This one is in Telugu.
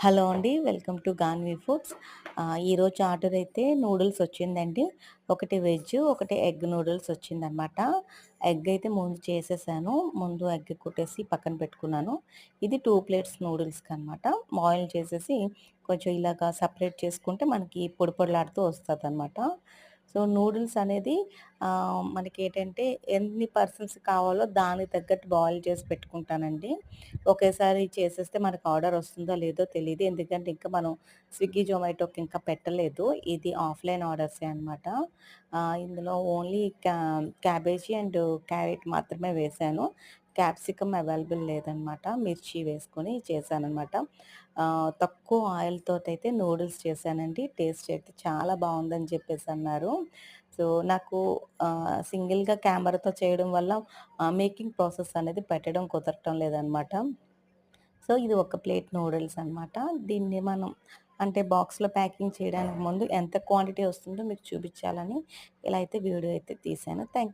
హలో అండి. Welcome to Ganvi foods. ఈరోజు ఆర్డర్ అయితే నూడిల్స్ వచ్చిందండి. ఒకటి వెజ్, ఒకటి ఎగ్ నూడిల్స్ వచ్చిందనమాట. ఎగ్ అయితే ముందు చేసేసాను. ముందు ఎగ్ కొట్టేసి పక్కన పెట్టుకున్నాను. ఇది 2 ప్లేట్స్ నూడిల్స్‌కనమాట. బాయిల్ చేసేసి కొంచెం ఇలాగా సెపరేట్ చేసుకుంటే మనకి పొడి పొడిలాడుతూ వస్తదనమాట. సో, నూడిల్స్ అనేది మనకేంటంటే ఎన్ని పర్సన్స్ కావాలో దానికి తగ్గట్టు బాయిల్ చేసి పెట్టుకుంటానండి. ఒకేసారి చేసేస్తే మనకు ఆర్డర్ వస్తుందో లేదో తెలీదు. ఎందుకంటే ఇంకా మనం స్విగ్గీ, జొమాటోకి ఇంకా పెట్టలేదు. ఇది ఆఫ్‌లైన్ ఆర్డర్సే అనమాట. ఇందులో ఓన్లీ క్యాబేజీ అండ్ క్యారెట్ మాత్రమే వేశాను. క్యాప్సికమ్ అవైలబుల్ లేదనమాట. మిర్చి వేసుకొని చేశాననమాట. తక్కువ ఆయిల్‌తోటైతే నూడిల్స్ చేశానండి. టేస్ట్ అయితే చాలా బావుందని చెప్పేసి అన్నారు. సో, నాకు సింగిల్‌గా కెమెరాతో చేయడం వల్ల మేకింగ్ ప్రాసెస్ అనేది పెట్టడం కుదరటం లేదనమాట. సో, ఇది ఒక ప్లేట్ నూడిల్స్ అనమాట. దీన్ని మనం అంటే బాక్స్‌లో ప్యాకింగ్ చేయడానికి ముందు ఎంత క్వాంటిటీ వస్తుందో మీకు చూపించాలని ఇలా అయితే వీడియో అయితే తీశాను. థాంక్